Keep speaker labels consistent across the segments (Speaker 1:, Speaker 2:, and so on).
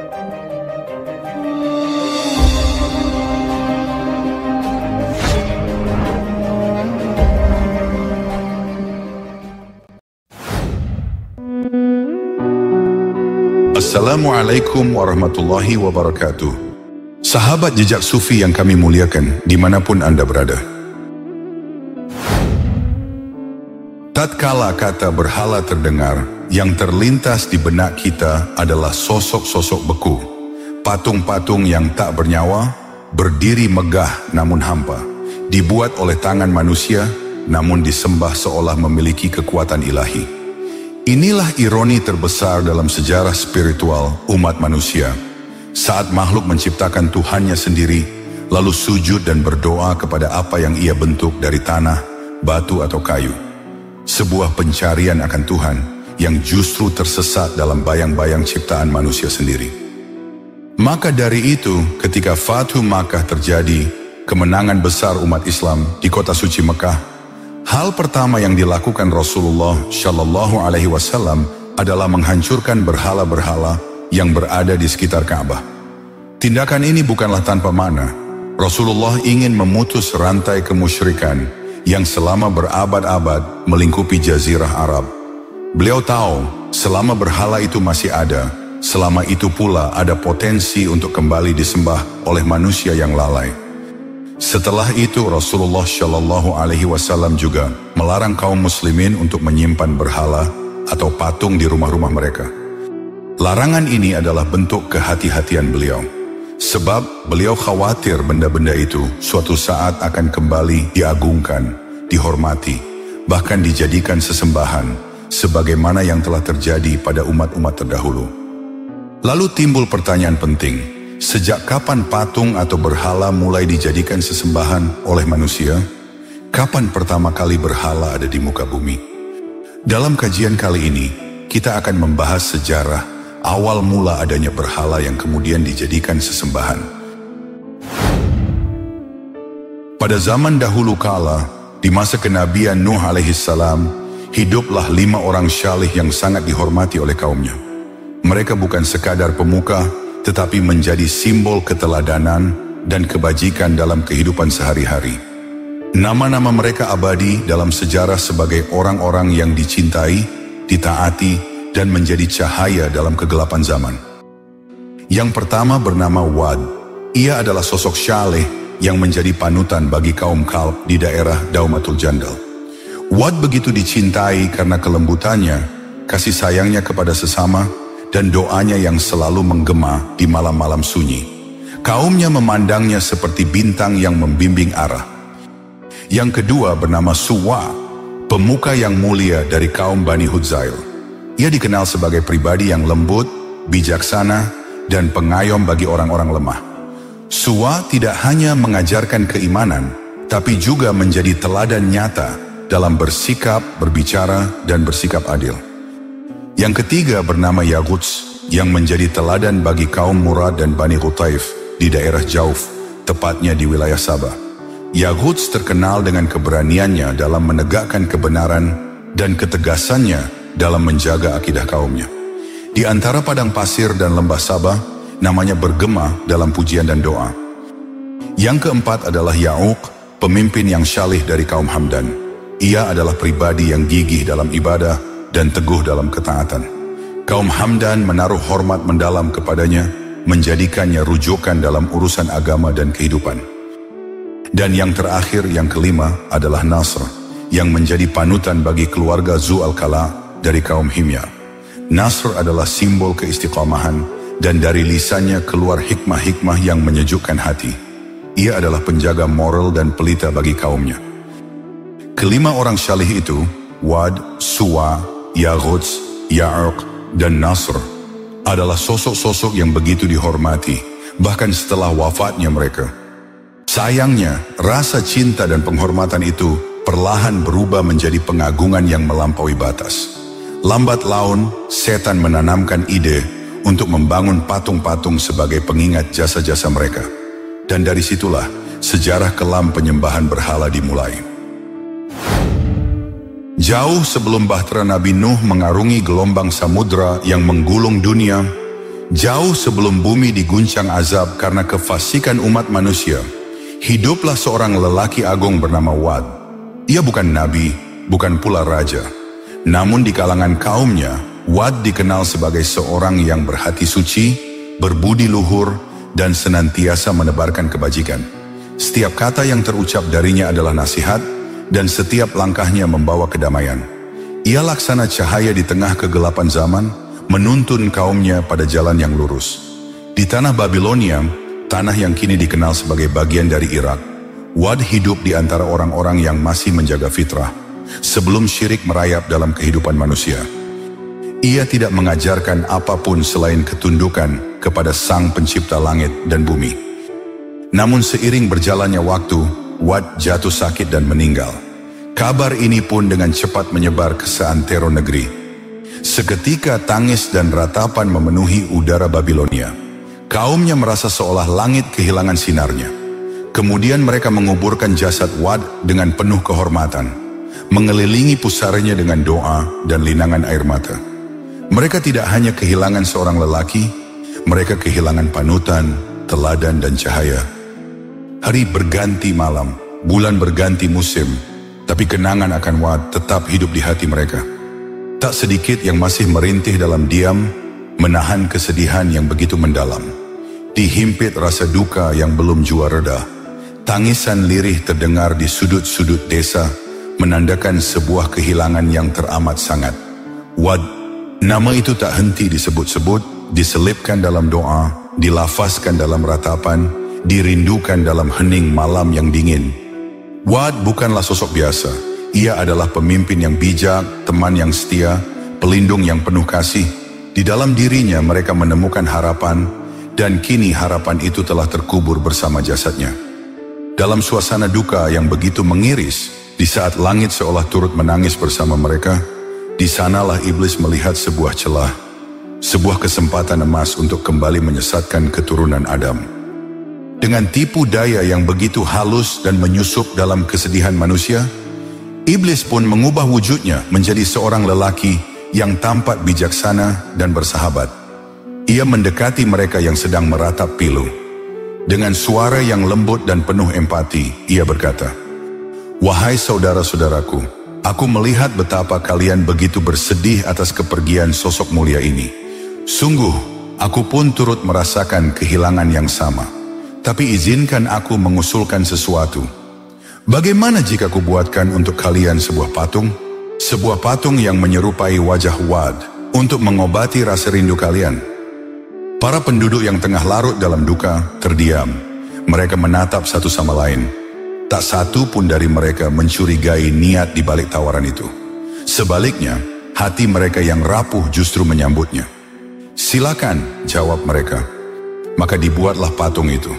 Speaker 1: Assalamualaikum warahmatullahi wabarakatuh. Sahabat jejak sufi yang kami muliakan dimanapun Anda berada. Tatkala kata berhala terdengar, yang terlintas di benak kita adalah sosok-sosok beku, patung-patung yang tak bernyawa, berdiri megah namun hampa, dibuat oleh tangan manusia namun disembah seolah memiliki kekuatan ilahi. Inilah ironi terbesar dalam sejarah spiritual umat manusia. Saat makhluk menciptakan Tuhannya sendiri, lalu sujud dan berdoa kepada apa yang ia bentuk dari tanah, batu atau kayu. Sebuah pencarian akan Tuhan yang justru tersesat dalam bayang-bayang ciptaan manusia sendiri. Maka dari itu, ketika Fathu Makkah terjadi, kemenangan besar umat Islam di kota suci Mekah, hal pertama yang dilakukan Rasulullah Shallallahu Alaihi Wasallam adalah menghancurkan berhala-berhala yang berada di sekitar Ka'bah. Tindakan ini bukanlah tanpa makna. Rasulullah ingin memutus rantai kemusyrikan yang selama berabad-abad melingkupi jazirah Arab. Beliau tahu selama berhala itu masih ada, selama itu pula ada potensi untuk kembali disembah oleh manusia yang lalai. Setelah itu Rasulullah Shallallahu Alaihi Wasallam juga melarang kaum muslimin untuk menyimpan berhala atau patung di rumah-rumah mereka. Larangan ini adalah bentuk kehati-hatian beliau, sebab beliau khawatir benda-benda itu suatu saat akan kembali diagungkan, dihormati, bahkan dijadikan sesembahan, sebagaimana yang telah terjadi pada umat-umat terdahulu. Lalu timbul pertanyaan penting. Sejak kapan patung atau berhala mulai dijadikan sesembahan oleh manusia? Kapan pertama kali berhala ada di muka bumi? Dalam kajian kali ini, kita akan membahas sejarah awal mula adanya berhala yang kemudian dijadikan sesembahan. Pada zaman dahulu kala, di masa kenabian Nuh alaihissalam, hiduplah 5 orang syalih yang sangat dihormati oleh kaumnya. Mereka bukan sekadar pemuka, tetapi menjadi simbol keteladanan dan kebajikan dalam kehidupan sehari-hari. Nama-nama mereka abadi dalam sejarah sebagai orang-orang yang dicintai, ditaati, dan menjadi cahaya dalam kegelapan zaman. Yang pertama bernama Wad. Ia adalah sosok syaleh yang menjadi panutan bagi kaum Kalb di daerah Daumatul Jandal. Wad begitu dicintai karena kelembutannya, kasih sayangnya kepada sesama, dan doanya yang selalu menggema di malam-malam sunyi. Kaumnya memandangnya seperti bintang yang membimbing arah. Yang kedua bernama Suwa, pemuka yang mulia dari kaum Bani Hudzail. Ia dikenal sebagai pribadi yang lembut, bijaksana, dan pengayom bagi orang-orang lemah. Suwa tidak hanya mengajarkan keimanan, tapi juga menjadi teladan nyata dalam bersikap, berbicara, dan bersikap adil. Yang ketiga bernama Yaghuts, yang menjadi teladan bagi kaum Murad dan Bani Qutaif di daerah Jauf, tepatnya di wilayah Sabah. Yaghuts terkenal dengan keberaniannya dalam menegakkan kebenaran dan ketegasannya dalam menjaga akidah kaumnya. Di antara padang pasir dan lembah Sabah, namanya bergema dalam pujian dan doa. Yang keempat adalah Ya'uq, pemimpin yang syalih dari kaum Hamdan. Ia adalah pribadi yang gigih dalam ibadah dan teguh dalam ketaatan. Kaum Hamdan menaruh hormat mendalam kepadanya, menjadikannya rujukan dalam urusan agama dan kehidupan. Dan yang terakhir, yang kelima adalah Nasr, yang menjadi panutan bagi keluarga Zu al-Kala dari kaum Himyar. Nasr adalah simbol keistiqomahan, dan dari lisannya keluar hikmah-hikmah yang menyejukkan hati. Ia adalah penjaga moral dan pelita bagi kaumnya. Kelima orang syalih itu, Wad, Suwa, Yaghuts, Ya'uq, dan Nasr, adalah sosok-sosok yang begitu dihormati, bahkan setelah wafatnya mereka. Sayangnya, rasa cinta dan penghormatan itu perlahan berubah menjadi pengagungan yang melampaui batas. Lambat laun, setan menanamkan ide untuk membangun patung-patung sebagai pengingat jasa-jasa mereka. Dan dari situlah, sejarah kelam penyembahan berhala dimulai. Jauh sebelum bahtera Nabi Nuh mengarungi gelombang samudra yang menggulung dunia, Jauh sebelum bumi diguncang azab karena kefasikan umat manusia, hiduplah seorang lelaki agung bernama Wad. Ia bukan nabi, bukan pula raja. Namun di kalangan kaumnya, Wad dikenal sebagai seorang yang berhati suci, berbudi luhur, dan senantiasa menebarkan kebajikan. Setiap kata yang terucap darinya adalah nasihat, dan setiap langkahnya membawa kedamaian. Ia laksana cahaya di tengah kegelapan zaman, menuntun kaumnya pada jalan yang lurus. Di tanah Babilonia, tanah yang kini dikenal sebagai bagian dari Irak, Wad hidup di antara orang-orang yang masih menjaga fitrah, sebelum syirik merayap dalam kehidupan manusia. Ia tidak mengajarkan apapun selain ketundukan kepada Sang Pencipta langit dan bumi. Namun seiring berjalannya waktu, Wad jatuh sakit dan meninggal. Kabar ini pun dengan cepat menyebar ke seantero negeri. Seketika tangis dan ratapan memenuhi udara Babilonia. Kaumnya merasa seolah langit kehilangan sinarnya. Kemudian mereka menguburkan jasad Wad dengan penuh kehormatan, mengelilingi pusaranya dengan doa dan linangan air mata. Mereka tidak hanya kehilangan seorang lelaki, mereka kehilangan panutan, teladan dan cahaya. Hari berganti malam, bulan berganti musim, tapi kenangan akan Wad tetap hidup di hati mereka. Tak sedikit yang masih merintih dalam diam, menahan kesedihan yang begitu mendalam. Dihimpit rasa duka yang belum jua reda. Tangisan lirih terdengar di sudut-sudut desa, menandakan sebuah kehilangan yang teramat sangat. Wad, nama itu tak henti disebut-sebut, diselipkan dalam doa, dilafazkan dalam ratapan, dirindukan dalam hening malam yang dingin. Wad bukanlah sosok biasa. Ia adalah pemimpin yang bijak, teman yang setia, pelindung yang penuh kasih. Di dalam dirinya mereka menemukan harapan, dan kini harapan itu telah terkubur bersama jasadnya. Dalam suasana duka yang begitu mengiris, di saat langit seolah turut menangis bersama mereka, di sanalah iblis melihat sebuah celah, sebuah kesempatan emas untuk kembali menyesatkan keturunan Adam. Dengan tipu daya yang begitu halus dan menyusup dalam kesedihan manusia, iblis pun mengubah wujudnya menjadi seorang lelaki yang tampak bijaksana dan bersahabat. Ia mendekati mereka yang sedang meratap pilu. Dengan suara yang lembut dan penuh empati, ia berkata, "Wahai saudara-saudaraku, aku melihat betapa kalian begitu bersedih atas kepergian sosok mulia ini. Sungguh, aku pun turut merasakan kehilangan yang sama. Tapi izinkan aku mengusulkan sesuatu. Bagaimana jika kubuatkan untuk kalian sebuah patung? Sebuah patung yang menyerupai wajah Wad untuk mengobati rasa rindu kalian." Para penduduk yang tengah larut dalam duka terdiam. Mereka menatap satu sama lain. Tak satu pun dari mereka mencurigai niat di balik tawaran itu. Sebaliknya, hati mereka yang rapuh justru menyambutnya. "Silakan," jawab mereka. Maka dibuatlah patung itu.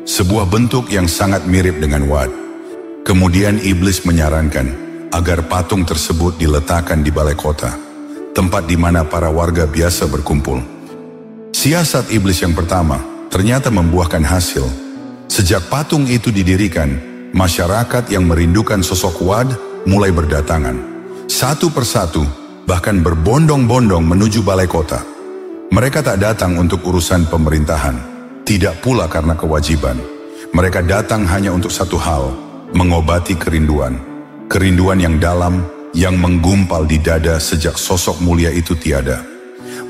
Speaker 1: Sebuah bentuk yang sangat mirip dengan Wad. Kemudian iblis menyarankan agar patung tersebut diletakkan di balai kota, tempat di mana para warga biasa berkumpul. Siasat iblis yang pertama ternyata membuahkan hasil. Sejak patung itu didirikan, masyarakat yang merindukan sosok Wad mulai berdatangan. Satu persatu, bahkan berbondong-bondong menuju balai kota. Mereka tak datang untuk urusan pemerintahan, tidak pula karena kewajiban. Mereka datang hanya untuk satu hal, mengobati kerinduan. Kerinduan yang dalam, yang menggumpal di dada sejak sosok mulia itu tiada.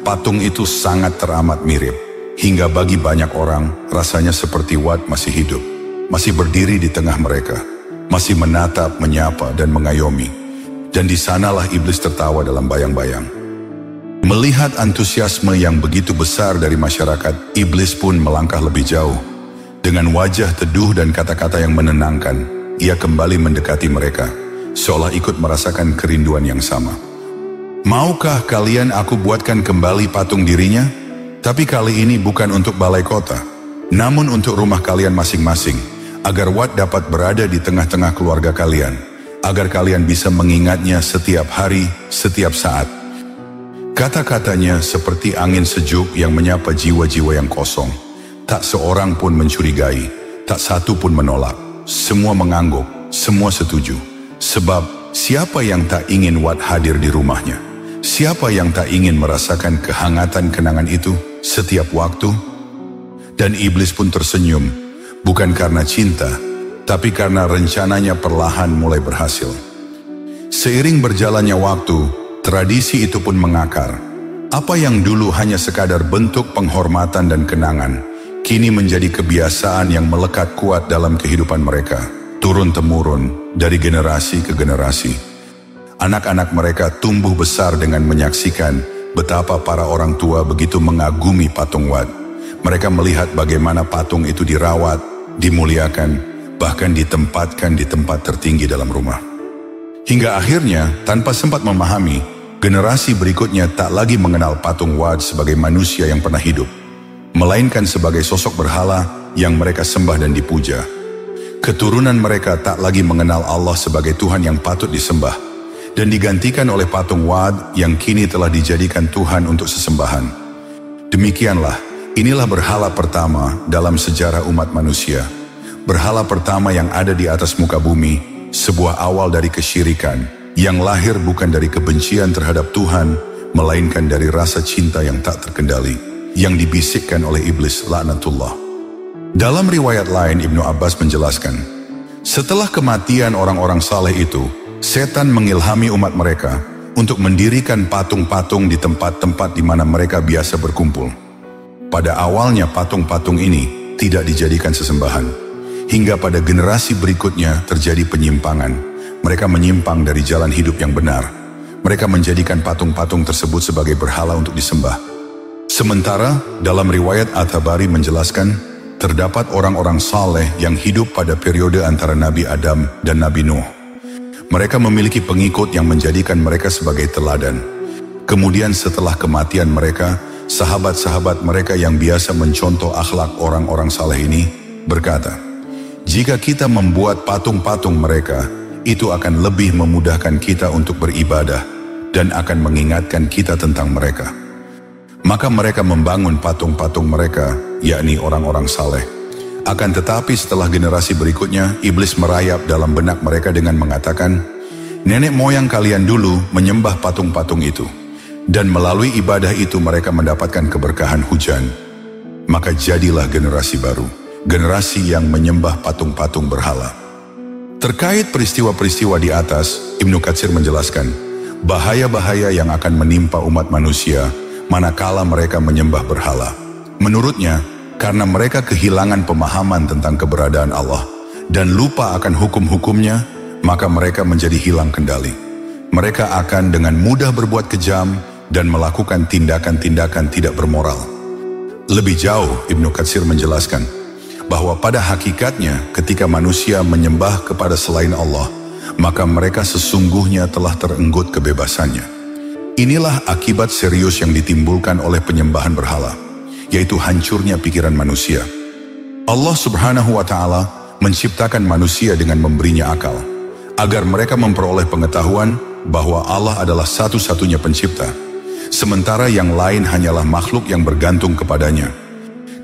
Speaker 1: Patung itu sangat teramat mirip, hingga bagi banyak orang rasanya seperti Wad masih hidup, masih berdiri di tengah mereka, masih menatap, menyapa dan mengayomi. Dan di sanalah iblis tertawa dalam bayang-bayang. Melihat antusiasme yang begitu besar dari masyarakat, iblis pun melangkah lebih jauh. Dengan wajah teduh dan kata-kata yang menenangkan, ia kembali mendekati mereka, seolah ikut merasakan kerinduan yang sama. "Maukah kalian aku buatkan kembali patung dirinya? Tapi kali ini bukan untuk balai kota, namun untuk rumah kalian masing-masing, agar Wad dapat berada di tengah-tengah keluarga kalian, agar kalian bisa mengingatnya setiap hari, setiap saat." Kata-katanya seperti angin sejuk yang menyapa jiwa-jiwa yang kosong. Tak seorang pun mencurigai, tak satu pun menolak. Semua mengangguk, semua setuju. Sebab siapa yang tak ingin Wad hadir di rumahnya? Siapa yang tak ingin merasakan kehangatan kenangan itu? setiap waktu? Dan iblis pun tersenyum, bukan karena cinta, tapi karena rencananya perlahan mulai berhasil. Seiring berjalannya waktu, tradisi itu pun mengakar. Apa yang dulu hanya sekadar bentuk penghormatan dan kenangan, kini menjadi kebiasaan yang melekat kuat dalam kehidupan mereka, turun-temurun dari generasi ke generasi. Anak-anak mereka tumbuh besar dengan menyaksikan betapa para orang tua begitu mengagumi patung Wat. Mereka melihat bagaimana patung itu dirawat, dimuliakan, bahkan ditempatkan di tempat tertinggi dalam rumah. Hingga akhirnya, tanpa sempat memahami, generasi berikutnya tak lagi mengenal patung Wat sebagai manusia yang pernah hidup, melainkan sebagai sosok berhala yang mereka sembah dan dipuja. Keturunan mereka tak lagi mengenal Allah sebagai Tuhan yang patut disembah, dan digantikan oleh patung Wat yang kini telah dijadikan Tuhan untuk sesembahan. Demikianlah, inilah berhala pertama dalam sejarah umat manusia. Berhala pertama yang ada di atas muka bumi, sebuah awal dari kesyirikan, yang lahir bukan dari kebencian terhadap Tuhan, melainkan dari rasa cinta yang tak terkendali, yang dibisikkan oleh iblis laknatullah. Dalam riwayat lain, Ibnu Abbas menjelaskan, setelah kematian orang-orang saleh itu, setan mengilhami umat mereka untuk mendirikan patung-patung di tempat-tempat di mana mereka biasa berkumpul. Pada awalnya patung-patung ini tidak dijadikan sesembahan, hingga pada generasi berikutnya terjadi penyimpangan. Mereka menyimpang dari jalan hidup yang benar. Mereka menjadikan patung-patung tersebut sebagai berhala untuk disembah. Sementara dalam riwayat At-Tabari menjelaskan, terdapat orang-orang saleh yang hidup pada periode antara Nabi Adam dan Nabi Nuh. Mereka memiliki pengikut yang menjadikan mereka sebagai teladan. Kemudian setelah kematian mereka, sahabat-sahabat mereka yang biasa mencontoh akhlak orang-orang saleh ini berkata, jika kita membuat patung-patung mereka, itu akan lebih memudahkan kita untuk beribadah dan akan mengingatkan kita tentang mereka. Maka mereka membangun patung-patung mereka, yakni orang-orang saleh. Akan tetapi setelah generasi berikutnya, iblis merayap dalam benak mereka dengan mengatakan, nenek moyang kalian dulu menyembah patung-patung itu, dan melalui ibadah itu mereka mendapatkan keberkahan hujan. Maka jadilah generasi baru, generasi yang menyembah patung-patung berhala. Terkait peristiwa-peristiwa di atas, Ibnu Katsir menjelaskan, bahaya-bahaya yang akan menimpa umat manusia manakala mereka menyembah berhala. Menurutnya, karena mereka kehilangan pemahaman tentang keberadaan Allah dan lupa akan hukum-hukumnya, maka mereka menjadi hilang kendali. Mereka akan dengan mudah berbuat kejam dan melakukan tindakan-tindakan tidak bermoral. Lebih jauh, Ibnu Katsir menjelaskan bahwa pada hakikatnya ketika manusia menyembah kepada selain Allah, maka mereka sesungguhnya telah terenggut kebebasannya. Inilah akibat serius yang ditimbulkan oleh penyembahan berhala, yaitu hancurnya pikiran manusia. Allah Subhanahu wa Ta'ala menciptakan manusia dengan memberinya akal, agar mereka memperoleh pengetahuan bahwa Allah adalah satu-satunya pencipta, sementara yang lain hanyalah makhluk yang bergantung kepadanya.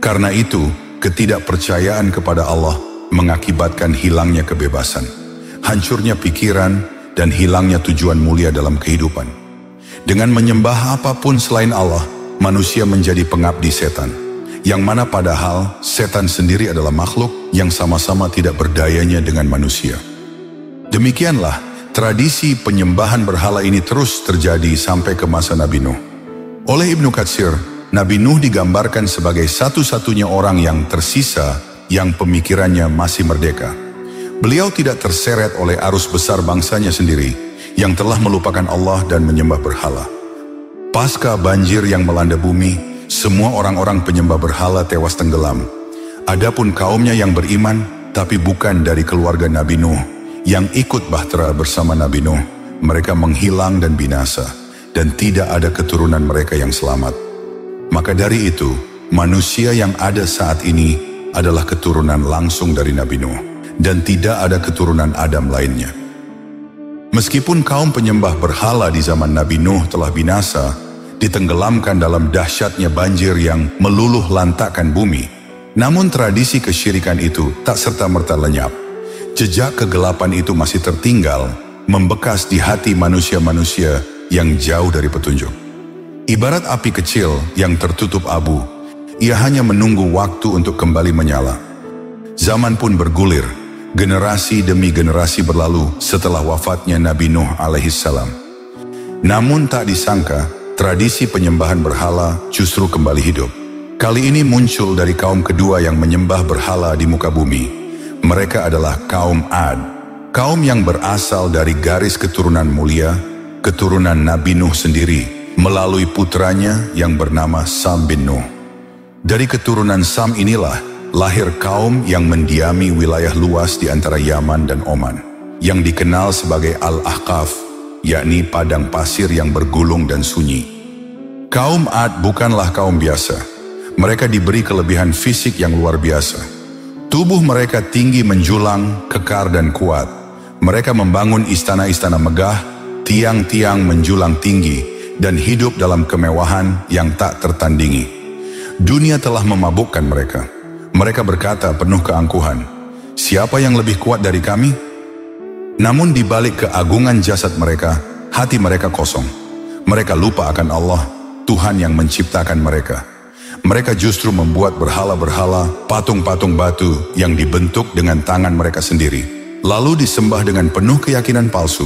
Speaker 1: Karena itu, ketidakpercayaan kepada Allah mengakibatkan hilangnya kebebasan, hancurnya pikiran, dan hilangnya tujuan mulia dalam kehidupan. Dengan menyembah apapun selain Allah, manusia menjadi pengabdi setan, yang mana padahal setan sendiri adalah makhluk yang sama-sama tidak berdayanya dengan manusia. Demikianlah, tradisi penyembahan berhala ini terus terjadi sampai ke masa Nabi Nuh. Oleh Ibnu Katsir, Nabi Nuh digambarkan sebagai satu-satunya orang yang tersisa yang pemikirannya masih merdeka. Beliau tidak terseret oleh arus besar bangsanya sendiri yang telah melupakan Allah dan menyembah berhala. Pasca banjir yang melanda bumi, semua orang-orang penyembah berhala tewas tenggelam. Adapun kaumnya yang beriman, tapi bukan dari keluarga Nabi Nuh, yang ikut bahtera bersama Nabi Nuh, mereka menghilang dan binasa, dan tidak ada keturunan mereka yang selamat. Maka dari itu, manusia yang ada saat ini adalah keturunan langsung dari Nabi Nuh, dan tidak ada keturunan Adam lainnya. Meskipun kaum penyembah berhala di zaman Nabi Nuh telah binasa, ditenggelamkan dalam dahsyatnya banjir yang meluluh lantakkan bumi, namun tradisi kesyirikan itu tak serta-merta lenyap. Jejak kegelapan itu masih tertinggal, membekas di hati manusia-manusia yang jauh dari petunjuk. Ibarat api kecil yang tertutup abu, ia hanya menunggu waktu untuk kembali menyala. Zaman pun bergulir, generasi demi generasi berlalu setelah wafatnya Nabi Nuh alaihissalam. Namun tak disangka, tradisi penyembahan berhala justru kembali hidup. Kali ini muncul dari kaum kedua yang menyembah berhala di muka bumi. Mereka adalah kaum Ad, kaum yang berasal dari garis keturunan mulia, keturunan Nabi Nuh sendiri, melalui putranya yang bernama Sam bin Nuh. Dari keturunan Sam inilah lahir kaum yang mendiami wilayah luas di antara Yaman dan Oman, yang dikenal sebagai Al-Ahqaf, yakni padang pasir yang bergulung dan sunyi. Kaum Ad bukanlah kaum biasa. Mereka diberi kelebihan fisik yang luar biasa. Tubuh mereka tinggi menjulang, kekar dan kuat. Mereka membangun istana-istana megah, tiang-tiang menjulang tinggi, dan hidup dalam kemewahan yang tak tertandingi. Dunia telah memabukkan mereka. Mereka berkata penuh keangkuhan, "Siapa yang lebih kuat dari kami?" Namun di balik keagungan jasad mereka, hati mereka kosong. Mereka lupa akan Allah, Tuhan yang menciptakan mereka. Mereka justru membuat berhala-berhala, patung-patung batu yang dibentuk dengan tangan mereka sendiri, lalu disembah dengan penuh keyakinan palsu.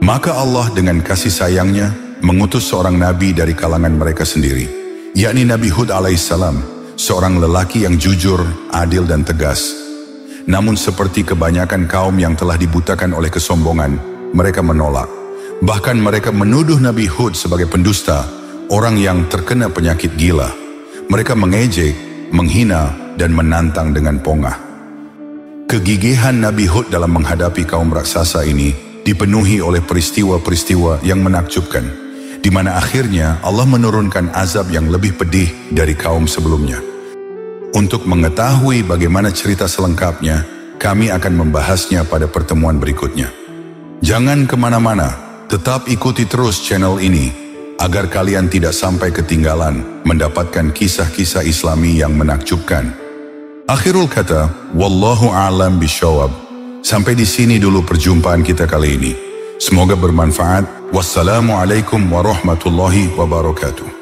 Speaker 1: Maka Allah dengan kasih sayangnya mengutus seorang nabi dari kalangan mereka sendiri, yakni Nabi Hud alaihissalam, seorang lelaki yang jujur, adil dan tegas. Namun seperti kebanyakan kaum yang telah dibutakan oleh kesombongan, mereka menolak. Bahkan mereka menuduh Nabi Hud sebagai pendusta, orang yang terkena penyakit gila. Mereka mengejek, menghina, dan menantang dengan pongah. Kegigihan Nabi Hud dalam menghadapi kaum raksasa ini dipenuhi oleh peristiwa-peristiwa yang menakjubkan, di mana akhirnya Allah menurunkan azab yang lebih pedih dari kaum sebelumnya. Untuk mengetahui bagaimana cerita selengkapnya, kami akan membahasnya pada pertemuan berikutnya. Jangan kemana-mana, tetap ikuti terus channel ini, agar kalian tidak sampai ketinggalan mendapatkan kisah-kisah Islami yang menakjubkan. Akhirul kata, wallahu a'lam bishawab. Sampai di sini dulu perjumpaan kita kali ini. Semoga bermanfaat. Wassalamualaikum warahmatullahi wabarakatuh.